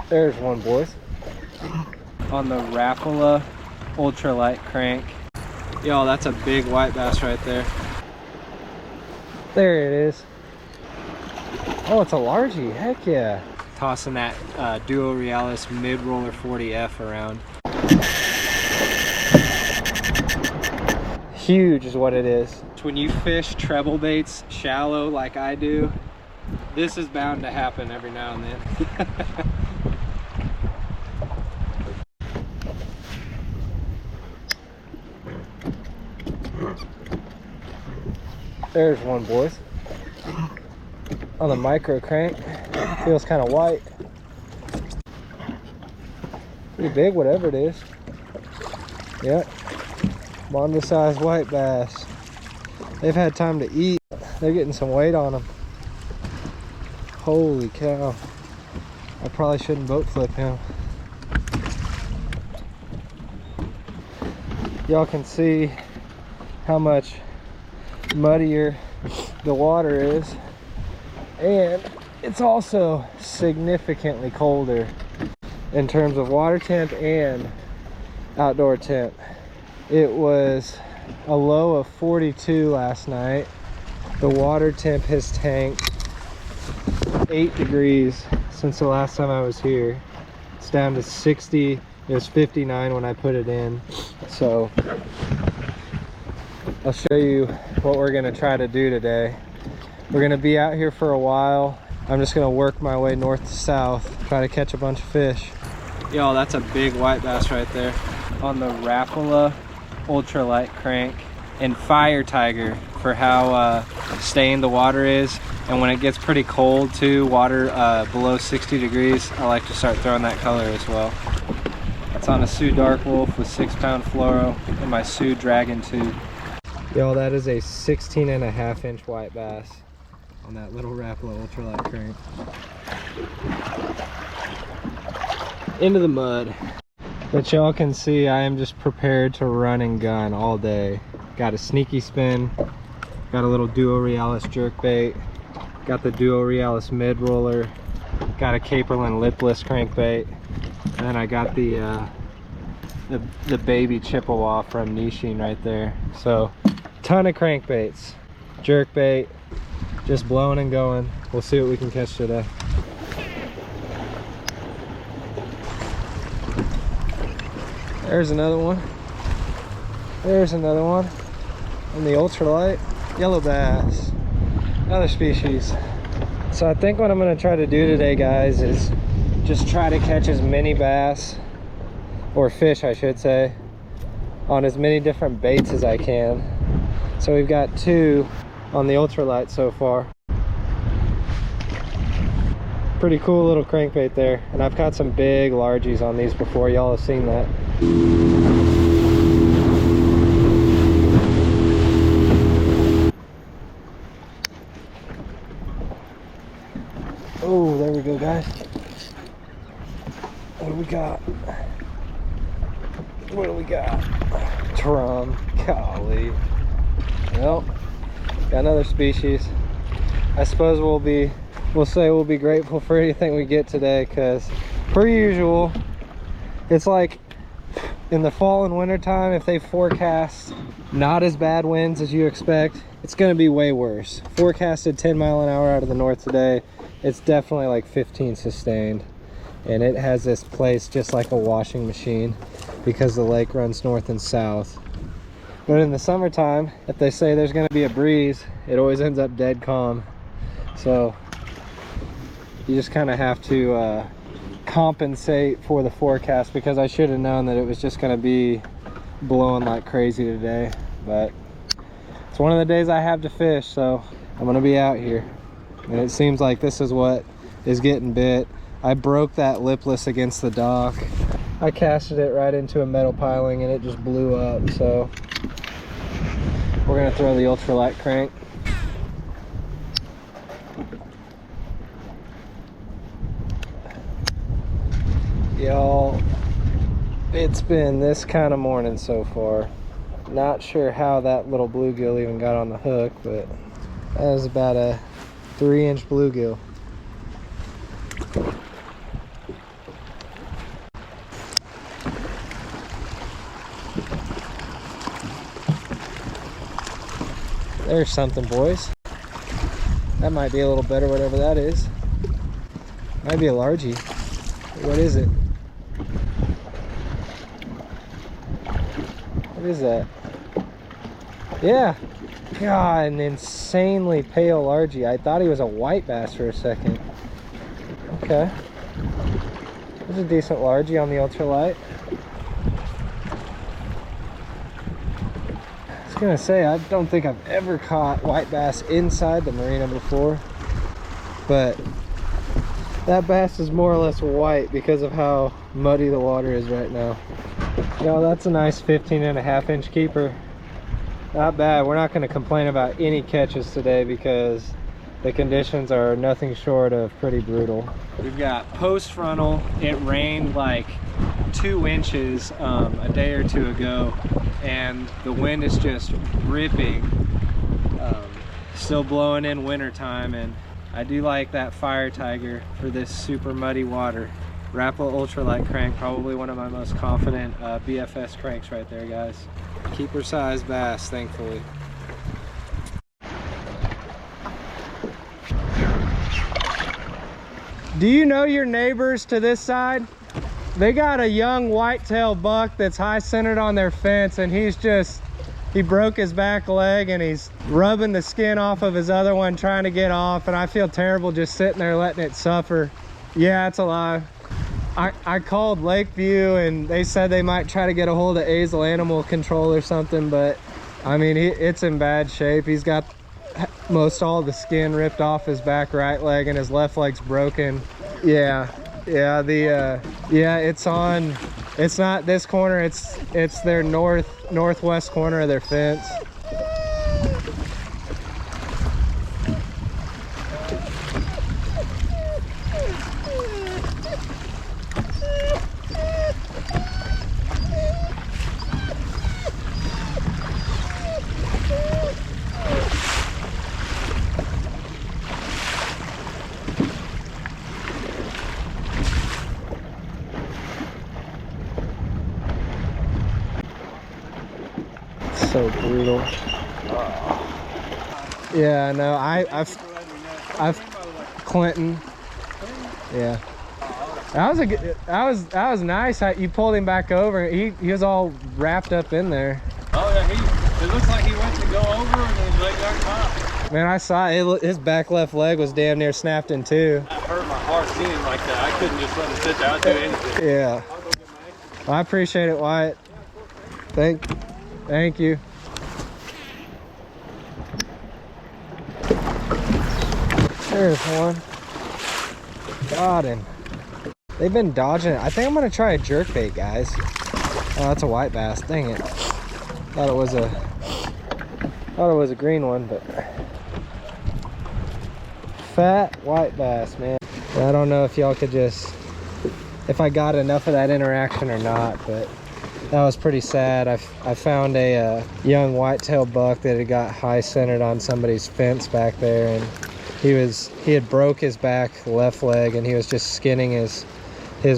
There's one, boys. On the Rapala ultralight crank. Yo, that's a big white bass right there. There it is. Oh, it's a largie. Heck yeah. Tossing that Duo Realis mid-roller 40F around. Huge is what it is. When you fish treble baits shallow like I do, this is bound to happen every now and then. There's one, boys. On the micro crank. Feels kind of white. Pretty big, whatever it is. Yep. Mondo sized white bass. They've had time to eat. They're getting some weight on them. Holy cow. I probably shouldn't boat flip him. Y'all can see how much muddier the water is, and it's also significantly colder in terms of water temp and outdoor temp. It was a low of 42 last night. The water temp has tanked 8 degrees since the last time I was here. It's down to 60. It was 59 when I put it in. So I'll show you what we're gonna try to do today. We're gonna be out here for a while. I'm just gonna work my way north to south, try to catch a bunch of fish. Yo, that's a big white bass right there. On the Rapala ultralight crank and Fire Tiger for how stained the water is. And when it gets pretty cold too, water below 60 degrees, I like to start throwing that color as well. It's on a Sioux Dark Wolf with 6-pound fluoro and my Sioux Dragon tube. Yo, that is a 16.5-inch white bass on that little Rapala ultralight crank. Into the mud. But y'all can see I am just prepared to run and gun all day. Got a sneaky spin, got a little Duo Realis jerkbait, got the Duo Realis mid roller, got a Caperlin lipless crankbait, and then I got the baby Chippewa from Nishin right there. So ton of crankbaits, jerkbait, just blowing and going. We'll see what we can catch today. There's another one. There's another one. On the ultralight, yellow bass, another species. So I think what I'm gonna try to do today, guys, is just try to catch as many bass, or fish I should say, on as many different baits as I can. So we've got 2 on the ultralight so far. Pretty cool little crankbait there, and I've caught some big largies on these before. Y'all have seen that. Oh, there we go, guys. What do we got? What do we got? Drum. Golly. Well, got another species. I suppose we'll say we'll be grateful for anything we get today, because per usual, it's like in the fall and winter time, if they forecast not as bad winds as you expect, it's going to be way worse. Forecasted 10 mile an hour out of the north today. It's definitely like 15 sustained, and it has this place just like a washing machine because the lake runs north and south. But in the summertime, if they say there's going to be a breeze, it always ends up dead calm. So you just kind of have to compensate for the forecast, because I should have known that it was just going to be blowing like crazy today. But it's one of the days I have to fish, so I'm going to be out here. And it seems like this is what is getting bit. I broke that lipless against the dock. I casted it right into a metal piling and it just blew up. So we're going to throw the ultralight crank. Y'all, it's been this kind of morning so far. Not sure how that little bluegill even got on the hook, but that was about a 3-inch bluegill. There's something, boys. That might be a little better, whatever that is. Might be a largie. What is it? What is that? Yeah. God, an insanely pale largie. I thought he was a white bass for a second. Okay. There's a decent largie on the ultralight. I was gonna say, I don't think I've ever caught white bass inside the marina before, but that bass is more or less white because of how muddy the water is right now. Yo, that's a nice 15.5-inch keeper. Not bad. We're not going to complain about any catches today because the conditions are nothing short of pretty brutal. We've got post frontal. It rained like 2 inches a day or two ago, and the wind is just ripping. Still blowing in winter time, and I do like that Fire Tiger for this super muddy water. Rapala ultralight crank, probably one of my most confident BFS cranks right there, guys. Keeper size bass, thankfully. Do you know your neighbors to this side? They got a young whitetail buck that's high centered on their fence, and he broke his back leg and he's rubbing the skin off of his other one trying to get off, and I feel terrible just sitting there letting it suffer. Yeah, it's a lie. I called Lakeview and they said they might try to get a hold of Azel Animal Control or something, but I mean, it's in bad shape. He's got most all the skin ripped off his back right leg and his left leg's broken. Yeah, it's not this corner, it's their northwest corner of their fence. So brutal. Yeah, no, I've Clinton. Yeah, that was nice. You pulled him back over. He was all wrapped up in there. Oh yeah, it looks like he went to go over and his leg got caught. Man, I saw it. His back left leg was damn near snapped in two. I hurt my heart seeing him like that. I couldn't just let him sit there. I'd do anything. Yeah. Well, I appreciate it, Wyatt. Thank you. There's one. Got him. They've been dodging it. I think I'm gonna try a jerkbait, guys. Oh, that's a white bass. Dang it. Thought it was a green one, but fat white bass, man. I don't know if y'all could if I got enough of that interaction or not, but that was pretty sad. I found a young whitetail buck that had got high centered on somebody's fence back there, and he had broke his back left leg, and he was just skinning his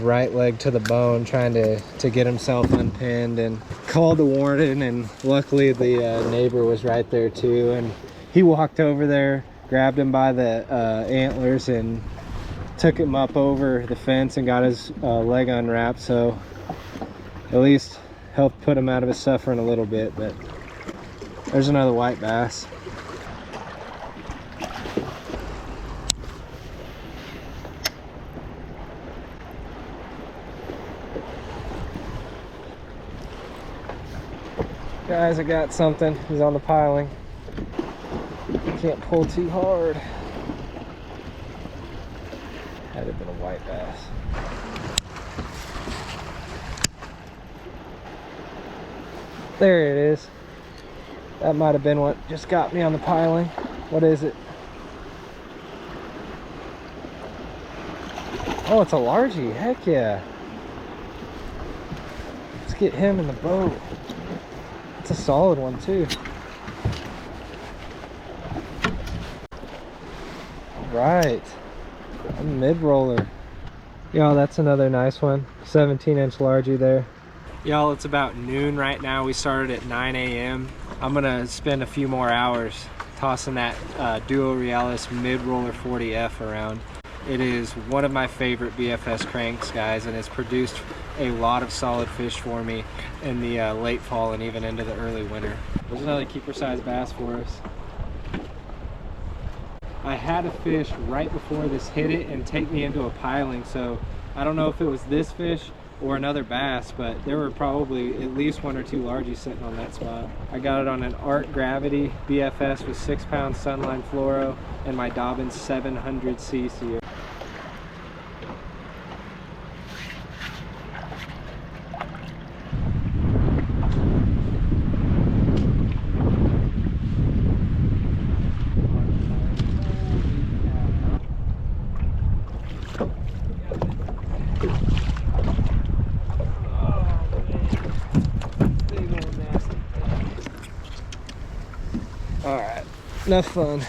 right leg to the bone, trying to get himself unpinned, and called the warden, and luckily the neighbor was right there too, and he walked over there, grabbed him by the antlers, and took him up over the fence and got his leg unwrapped, so at least helped put him out of his suffering a little bit. But there's another white bass. Guys, I got something. He's on the piling. Can't pull too hard. Had it been a white bass. There it is. That might have been what just got me on the piling. What is it? Oh, it's a largie. Heck yeah. Let's get him in the boat. It's a solid one too. Right. A mid-roller. Y'all, that's another nice one. 17-inch largie there. Y'all, it's about noon right now. We started at 9 a.m. I'm gonna spend a few more hours tossing that Duo Realis mid-roller 40F around. It is one of my favorite BFS cranks, guys, and it's produced a lot of solid fish for me in the late fall and even into the early winter. There's another keeper size bass for us. I had a fish right before this hit it and take me into a piling, so I don't know if it was this fish or another bass, but there were probably at least 1 or 2 largies sitting on that spot. I got it on an Art Gravity BFS with 6-pound Sunline Fluoro and my Dobbins 700cc. All right, enough fun.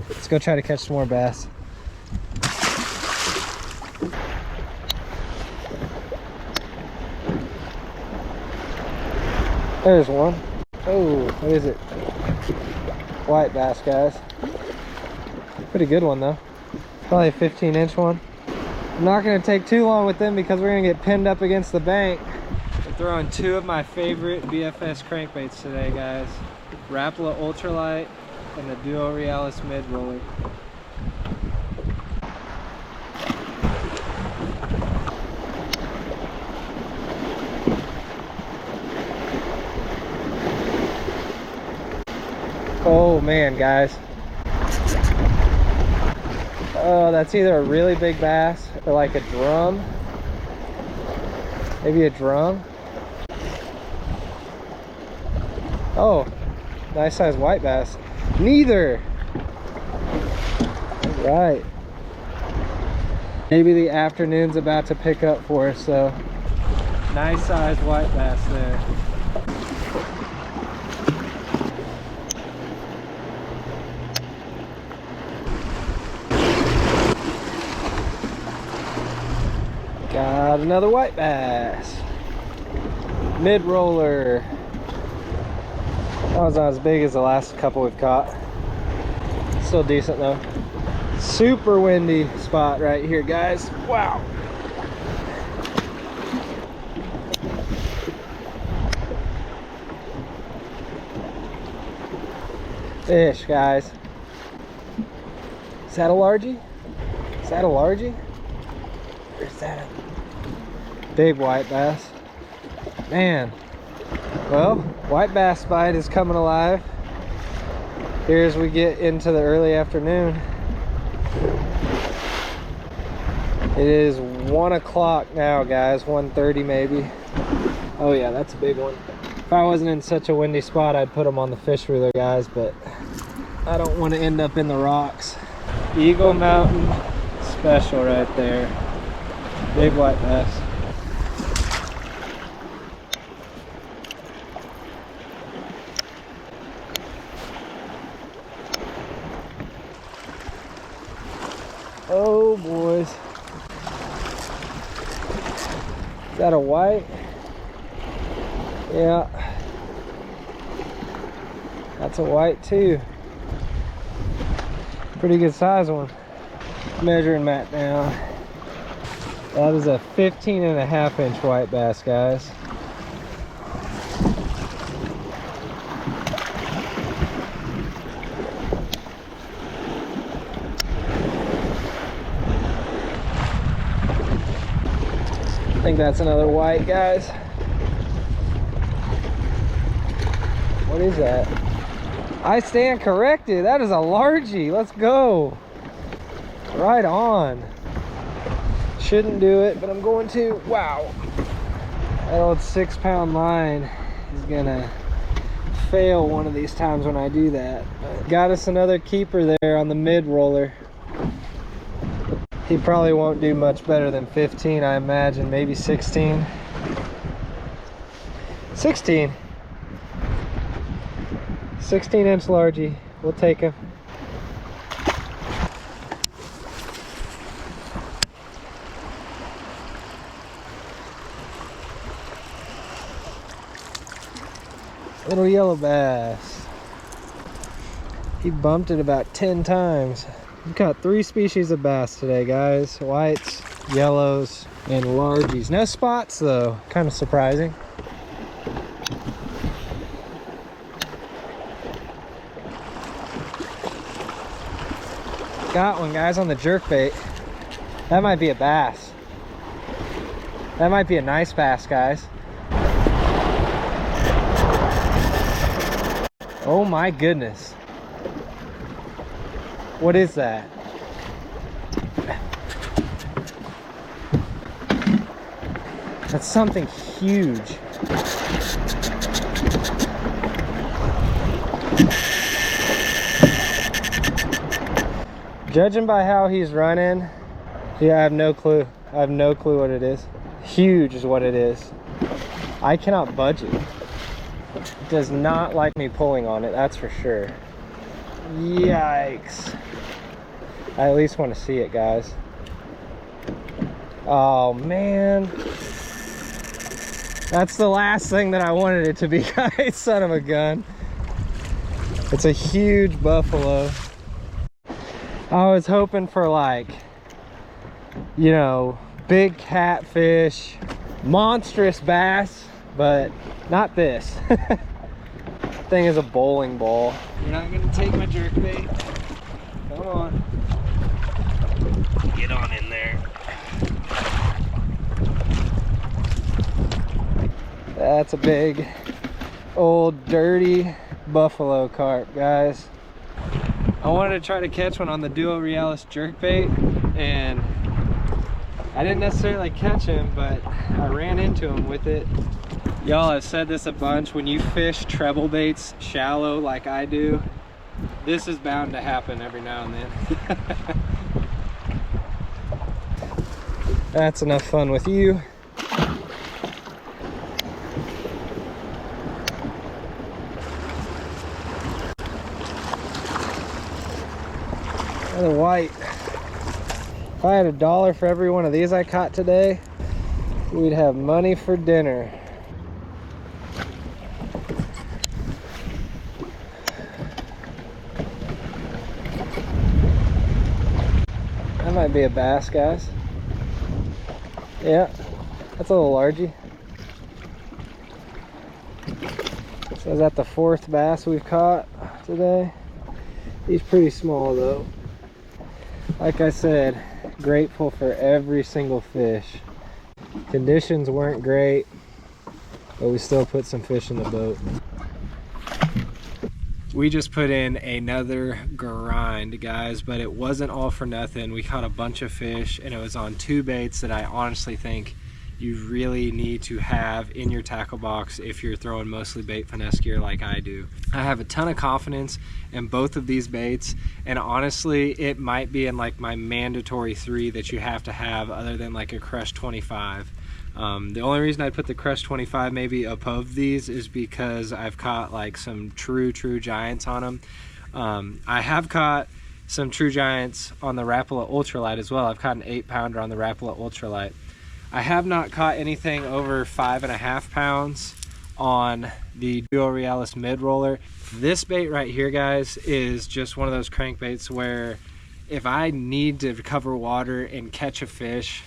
Let's go try to catch some more bass. There's one. Oh, what is it? White bass, guys. Pretty good one though. Probably a 15-inch one. I'm not gonna take too long with them because we're gonna get pinned up against the bank. I'm throwing 2 of my favorite BFS crankbaits today, guys. Rapala Ultralight and the Duo Realis mid roller. Oh man, guys. Oh, that's either a really big bass or like a drum. Maybe a drum. Oh, nice size white bass. Neither. All right. Maybe the afternoon's about to pick up for us, so nice size white bass there. Got another white bass. Mid-roller. That was not as big as the last couple we've caught. Still decent though. Super windy spot right here, guys. Wow. Fish, guys. Is that a largie? Is that a largie? Or is that a big white bass? Man. Well, white bass bite is coming alive here as we get into the early afternoon. It is 1 o'clock now, guys. 1:30 maybe. Oh yeah, that's a big one. If I wasn't in such a windy spot, I'd put them on the fish reeler, guys, but I don't want to end up in the rocks. Eagle Mountain special right there. Big white bass. Oh boys. Is that a white? Yeah. That's a white too. Pretty good size one. Measuring mat down. That is a 15.5-inch white bass, guys. I think that's another white, guys. What is that? I stand corrected. That is a largie. Let's go. Right on. Shouldn't do it, but I'm going to. Wow. That old 6-pound line is gonna fail one of these times when I do that. Got us another keeper there on the mid roller. He probably won't do much better than 15, I imagine. Maybe 16. 16. 16-inch largie. We'll take him. Little yellow bass. He bumped it about 10 times. We've got 3 species of bass today, guys. Whites, yellows, and largies. No spots though, kind of surprising. Got one, guys, on the jerkbait. That might be a bass. That might be a nice bass, guys. Oh my goodness. What is that? That's something huge. Judging by how he's running, yeah, I have no clue. I have no clue what it is. Huge is what it is. I cannot budge it. It does not like me pulling on it, that's for sure. Yikes. I at least want to see it, guys. Oh man. That's the last thing that I wanted it to be, guys. Son of a gun. It's a huge buffalo. I was hoping for, like, you know, big catfish, monstrous bass, but not this. Thing is a bowling ball. You're not gonna take my jerkbait. Come on. Get on in there. That's a big, old, dirty buffalo carp, guys. I wanted to try to catch one on the Duo Realis jerkbait, and I didn't necessarily catch him, but I ran into him with it. Y'all, I've said this a bunch, when you fish treble baits shallow like I do, this is bound to happen every now and then. That's enough fun with you. Another white. If I had $1 for every one of these I caught today, we'd have money for dinner. That might be a bass, guys. Yeah, that's a little largy. So is that the 4th bass we've caught today? He's pretty small though. Like I said, grateful for every single fish. Conditions weren't great, but we still put some fish in the boat. We just put in another grind, guys, but it wasn't all for nothing. We caught a bunch of fish, and it was on 2 baits that I honestly think you really need to have in your tackle box if you're throwing mostly bait finesse gear like I do. I have a ton of confidence in both of these baits, and honestly it might be in like my mandatory 3 that you have to have, other than like a Crush 25. The only reason I put the Crush 25 maybe above these is because I've caught like some true giants on them. I have caught some true giants on the Rapala ultralight as well. I've caught an 8-pounder on the Rapala ultralight. I have not caught anything over 5.5 pounds on the Duo Realis mid roller. This bait right here, guys, is just one of those crankbaits where if I need to cover water and catch a fish,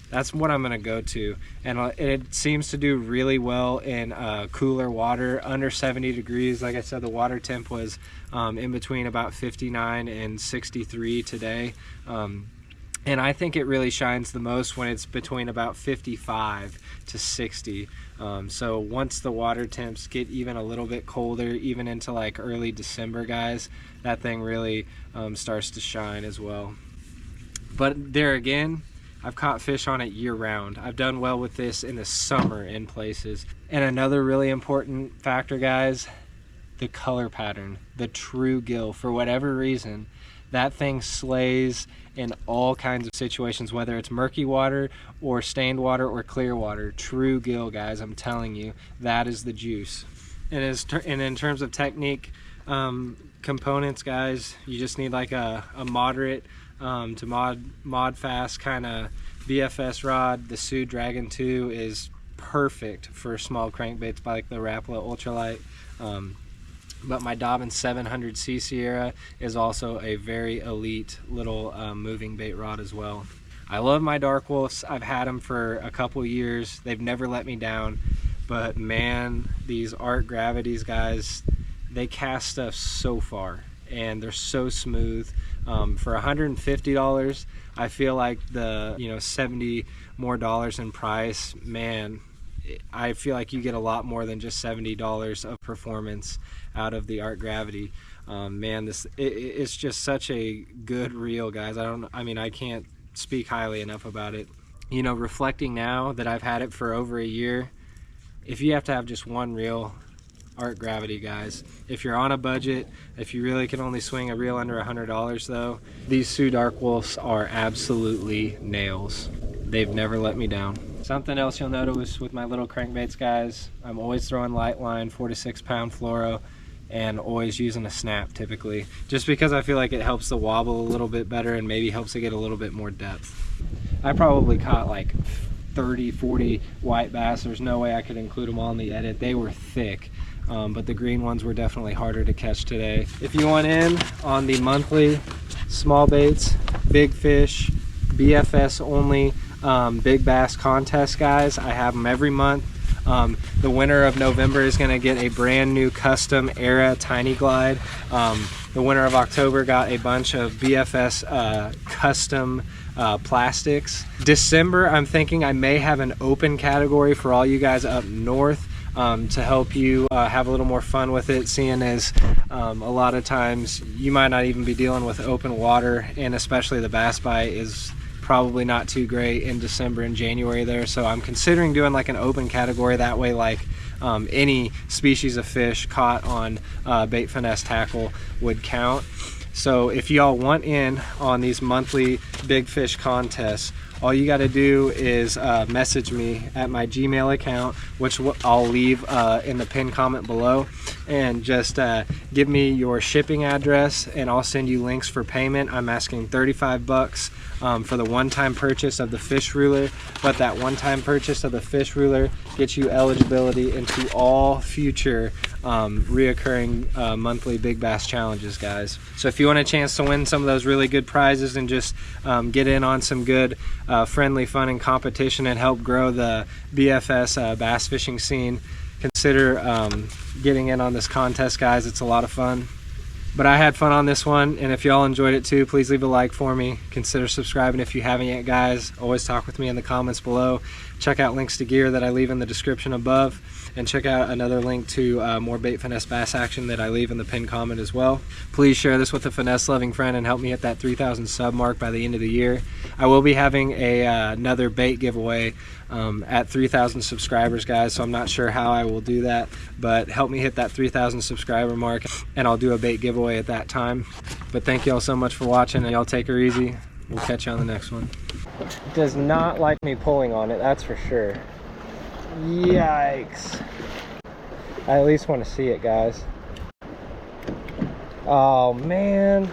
that's what I'm gonna go to. And it seems to do really well in cooler water, under 70 degrees. Like I said, the water temp was in between about 59 and 63 today. And I think it really shines the most when it's between about 55 to 60. So once the water temps get even a little bit colder, even into like early December, guys, that thing really starts to shine as well. But there again, I've caught fish on it year round. I've done well with this in the summer in places. And another really important factor, guys, the color pattern, the true gill. For whatever reason, that thing slays in all kinds of situations, whether it's murky water or stained water or clear water. True gill, guys, I'm telling you, that is the juice. And in terms of technique components, guys, you just need like a moderate to mod fast kind of BFS rod. The Sioux Dragon 2 is perfect for small crankbaits by like the Rapala ultralight. But my Dobbin 700C Sierra is also a very elite little moving bait rod as well. I love my Dark Wolves. I've had them for a couple years. They've never let me down. But man, these Art Gravities, guys, they cast stuff so far and they're so smooth. For $150, I feel like the $70 more in price, man, I feel like you get a lot more than just $70 of performance out of the Art Gravity. Man, it's just such a good reel, guys. I can't speak highly enough about it. Reflecting now that I've had it for over a year, if you have to have just one reel, Art Gravity, guys. If you're on a budget, if you really can only swing a reel under $100 though, these Sioux Dark Wolves are absolutely nails. They've never let me down. Something else you'll notice with my little crankbaits, guys, I'm always throwing light line, 4 to 6 pound fluoro, and always using a snap typically, just because I feel like it helps the wobble a little bit better and maybe helps it get a little bit more depth. I probably caught like 30, 40 white bass. There's no way I could include them all in the edit. They were thick, but the green ones were definitely harder to catch today. If you want in on the monthly small baits, big fish, BFS only big bass contest, guys, I have them every month. The winner of November is going to get a brand new custom Era Tiny Glide. The winner of October got a bunch of BFS custom plastics. December, I'm thinking I may have an open category for all you guys up north to help you have a little more fun with it, seeing as a lot of times you might not even be dealing with open water, and especially the bass bite is probably not too great in December and January there. So I'm considering doing like an open category, that way like any species of fish caught on bait finesse tackle would count. So if y'all want in on these monthly big fish contests, all you got to do is message me at my Gmail account, which I'll leave in the pinned comment below, and just give me your shipping address and I'll send you links for payment. I'm asking $35 for the one-time purchase of the fish ruler, but that one-time purchase of the fish ruler gets you eligibility into all future reoccurring monthly big bass challenges, guys. So if you want a chance to win some of those really good prizes and just get in on some good friendly fun and competition and help grow the BFS bass fishing scene, consider getting in on this contest, guys. It's a lot of fun. But I had fun on this one, and if y'all enjoyed it too, please leave a like for me. Consider subscribing if you haven't yet, guys. Always talk with me in the comments below. Check out links to gear that I leave in the description above, and check out another link to more bait finesse bass action that I leave in the pinned comment as well. Please share this with a finesse loving friend and help me hit that 3,000 sub mark by the end of the year. I will be having another bait giveaway at 3,000 subscribers, guys, so I'm not sure how I will do that, but help me hit that 3,000 subscriber mark and I'll do a bait giveaway at that time. But thank y'all so much for watching, and y'all take her easy. We'll catch you on the next one. Does not like me pulling on it, that's for sure. Yikes. I at least want to see it, guys. Oh man.